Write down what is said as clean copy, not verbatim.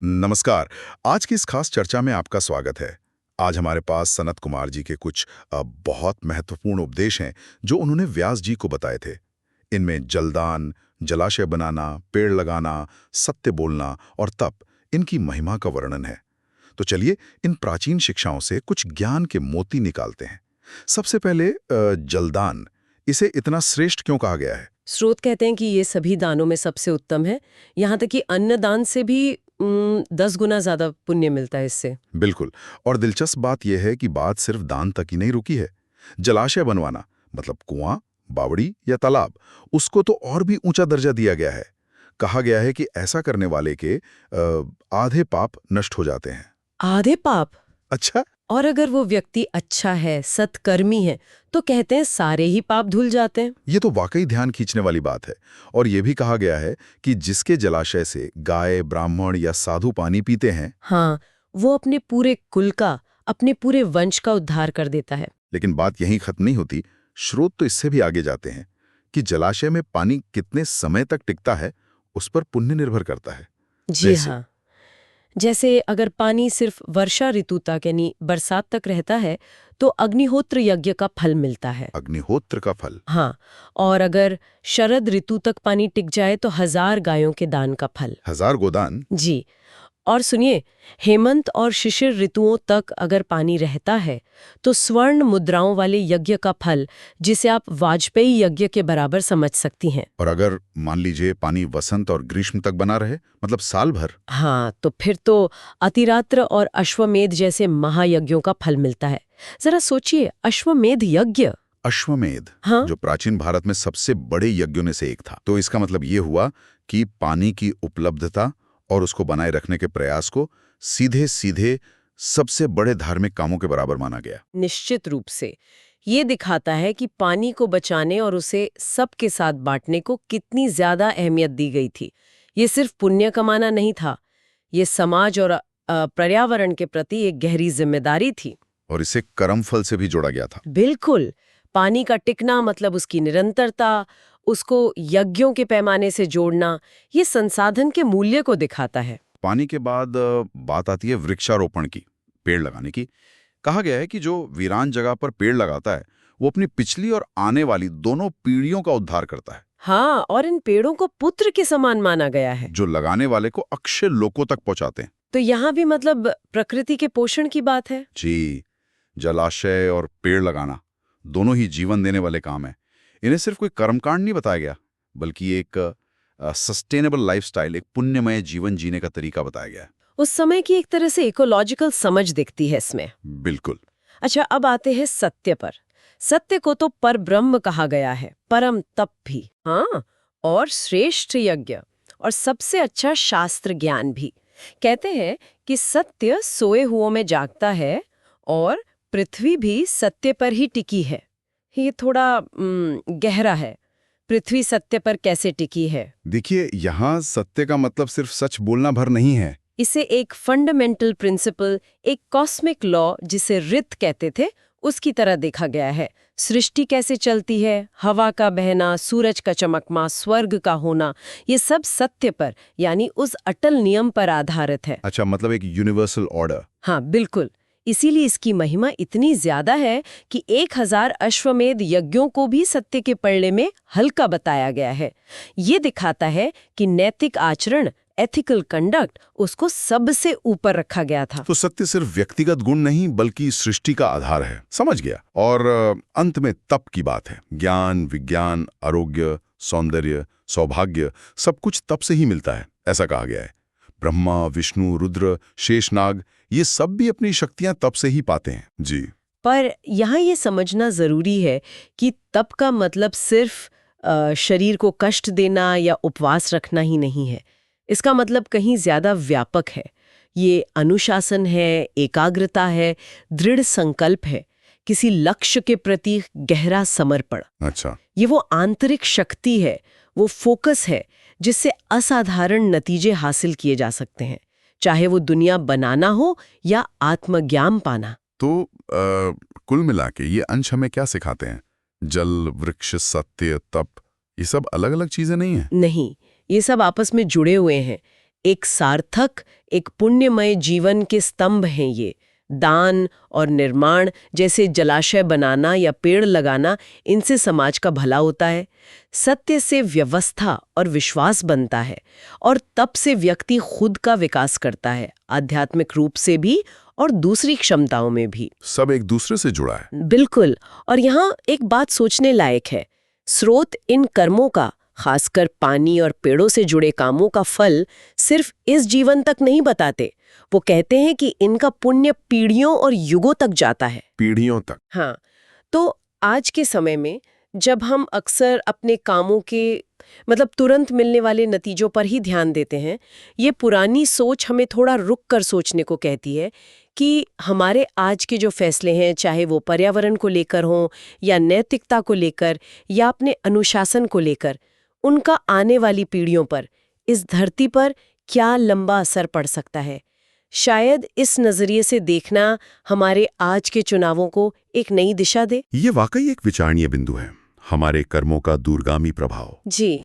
नमस्कार। आज की इस खास चर्चा में आपका स्वागत है। आज हमारे पास सनत कुमार जी के कुछ बहुत महत्वपूर्ण उपदेश हैं जो उन्होंने व्यास जी को बताए थे। इनमें जलदान, जलाशय बनाना, पेड़ लगाना, सत्य बोलना और तप, इनकी महिमा का वर्णन है। तो चलिए इन प्राचीन शिक्षाओं से कुछ ज्ञान के मोती निकालते हैं। सबसे पहले जलदान, इसे इतना श्रेष्ठ क्यों कहा गया है? स्रोत कहते हैं कि ये सभी दानों में सबसे उत्तम है। यहाँ तक कि अन्न दान से भी 10 गुना ज्यादा पुण्य मिलता है इससे। बिल्कुल। और दिलचस्प बात यह है कि बात सिर्फ दान तक ही नहीं रुकी है। जलाशय बनवाना, मतलब कुआं, बावड़ी या तालाब, उसको तो और भी ऊंचा दर्जा दिया गया है। कहा गया है कि ऐसा करने वाले के आधे पाप नष्ट हो जाते हैं। आधे पाप? अच्छा। और अगर वो व्यक्ति अच्छा है, सत्कर्मी है, तो कहते हैं सारे ही पाप धुल जाते हैं। ये तो वाकई ध्यान खींचने वाली बात है। और ये भी कहा गया है कि जिसके जलाशय से गाय, ब्राह्मण या साधु पानी पीते हैं, हाँ, वो अपने पूरे कुल का, अपने पूरे वंश का उद्धार कर देता है। लेकिन बात यहीं खत्म नहीं होती। स्रोत तो इससे भी आगे जाते हैं कि जलाशय में पानी कितने समय तक टिकता है, उस पर पुण्य निर्भर करता है। जी जैसे हाँ। जैसे अगर पानी सिर्फ वर्षा ऋतु तक यानी बरसात तक रहता है तो अग्निहोत्र यज्ञ का फल मिलता है। अग्निहोत्र का फल। हाँ, और अगर शरद ऋतु तक पानी टिक जाए तो 1000 गायों के दान का फल। 1000 गोदान। जी। और सुनिए, हेमंत और शिशिर ऋतुओं तक अगर पानी रहता है तो स्वर्ण मुद्राओं वाले यज्ञ का फल, जिसे आप वाजपेयी यज्ञ के बराबर समझ सकती हैं। और अगर मान लीजिए पानी वसंत और ग्रीष्म तक बना रहे, मतलब साल भर। हाँ, तो फिर तो अतिरात्र और अश्वमेध जैसे महायज्ञों का फल मिलता है। जरा सोचिए, अश्वमेध यज्ञ। अश्वमेध, हाँ, जो प्राचीन भारत में सबसे बड़े यज्ञों में से एक था। तो इसका मतलब ये हुआ कि पानी की उपलब्धता और उसको बनाए रखने के प्रयास को सीधे सीधे सबसे बड़े धार्मिक कामों के बराबर माना गया। निश्चित रूप से। ये दिखाता है कि पानी को बचाने और उसे सबके साथ बांटने को कितनी ज्यादा अहमियत दी गई थी। ये सिर्फ पुण्य कमाना नहीं था, ये समाज और पर्यावरण के प्रति एक गहरी जिम्मेदारी थी। और इसे कर्मफल से भी जोड़ा गया था। बिल्कुल। पानी का टिकना मतलब उसकी निरंतरता, उसको यज्ञों के पैमाने से जोड़ना, ये संसाधन के मूल्य को दिखाता है। पानी के बाद बात आती है वृक्षारोपण की, पेड़ लगाने की। कहा गया है कि जो वीरान जगह पर पेड़ लगाता है वो अपनी पिछली और आने वाली दोनों पीढ़ियों का उद्धार करता है। हाँ, और इन पेड़ों को पुत्र के समान माना गया है। जो लगाने वाले को अक्षय लोकों तक पहुंचाते हैं। तो यहाँ भी मतलब प्रकृति के पोषण की बात है। जी। जलाशय और पेड़ लगाना दोनों ही जीवन देने वाले काम हैं। इन्हें सिर्फ कोई कर्मकांड नहीं बताया गया, बल्कि एक सस्टेनेबल लाइफस्टाइल, एक पुण्यमय जीवन जीने का तरीका बताया गया है। उस समय की एक तरह से इकोलॉजिकल समझ दिखती है इसमें। बिल्कुल। अच्छा, अब आते हैं सत्य पर। सत्य को तो परब्रह्म कहा गया है, परम तप भी, हाँ, और श्रेष्ठ यज्ञ, और सबसे अच्छा शास्त्र ज्ञान भी। कहते हैं कि सत्य सोए हुओं में जागता है और पृथ्वी भी सत्य पर ही टिकी है। ये थोड़ा गहरा है। पृथ्वी सत्य पर कैसे टिकी है? देखिए, यहाँ सत्य का मतलब सिर्फ सच बोलना भर नहीं है। इसे एक फंडामेंटल प्रिंसिपल, एक कॉस्मिक लॉ जिसे ऋत कहते थे, उसकी तरह देखा गया है। सृष्टि कैसे चलती है, हवा का बहना, सूरज का चमकना, स्वर्ग का होना, ये सब सत्य पर यानी उस अटल नियम पर आधारित है। अच्छा, मतलब एक यूनिवर्सल ऑर्डर। हाँ, बिल्कुल। इसीलिए इसकी महिमा इतनी ज्यादा है कि 1000 अश्वमेध यज्ञों को भी सत्य के पलड़े में हल्का बताया गया है। ये दिखाता है कि नैतिक आचरण, एथिकल कंडक्ट, उसको सबसे ऊपर रखा गया था। तो सत्य सिर्फ व्यक्तिगत गुण नहीं बल्कि सृष्टि का आधार है। समझ गया। और अंत में तप की बात है। ज्ञान, विज्ञान, आरोग्य, सौंदर्य, सौभाग्य, सब कुछ तप से ही मिलता है, ऐसा कहा गया है। ब्रह्मा, विष्णु, रुद्र, शेषनाग, ये सब भी अपनी शक्तियां तप से ही पाते हैं। जी। पर यहाँ ये समझना जरूरी है कि तप का मतलब सिर्फ शरीर को कष्ट देना या उपवास रखना ही नहीं है। इसका मतलब कहीं ज्यादा व्यापक है। ये अनुशासन है, एकाग्रता है, दृढ़ संकल्प है, किसी लक्ष्य के प्रति गहरा समर्पण। अच्छा। ये वो आंतरिक शक्ति है, वो फोकस है जिससे असाधारण नतीजे हासिल किए जा सकते हैं, चाहे वो दुनिया बनाना हो या आत्मज्ञान पाना। तो कुल मिला के ये अंश हमें क्या सिखाते हैं? जल, वृक्ष, सत्य, तप, ये सब अलग अलग चीजें नहीं हैं। नहीं, ये सब आपस में जुड़े हुए हैं। एक सार्थक, एक पुण्यमय जीवन के स्तंभ हैं ये। दान और निर्माण जैसे जलाशय बनाना या पेड़ लगाना, इनसे समाज का भला होता है। सत्य से व्यवस्था और विश्वास बनता है और तब से व्यक्ति खुद का विकास करता है, आध्यात्मिक रूप से भी और दूसरी क्षमताओं में भी। सब एक दूसरे से जुड़ा है। बिल्कुल। और यहाँ एक बात सोचने लायक है। स्रोत इन कर्मों का, खासकर पानी और पेड़ों से जुड़े कामों का फल सिर्फ इस जीवन तक नहीं बताते। वो कहते हैं कि इनका पुण्य पीढ़ियों और युगों तक जाता है। पीढ़ियों तक। हाँ, तो आज के समय में जब हम अक्सर अपने कामों के तुरंत मिलने वाले नतीजों पर ही ध्यान देते हैं, ये पुरानी सोच हमें थोड़ा रुक कर सोचने को कहती है कि हमारे आज के जो फैसले हैं, चाहे वो पर्यावरण को लेकर हों या नैतिकता को लेकर या अपने अनुशासन को लेकर, उनका आने वाली पीढ़ियों पर, इस धरती पर क्या लंबा असर पड़ सकता है। शायद इस नजरिए से देखना हमारे आज के चुनावों को एक नई दिशा दे। ये वाकई एक विचारणीय बिंदु है, हमारे कर्मों का दूरगामी प्रभाव। जी।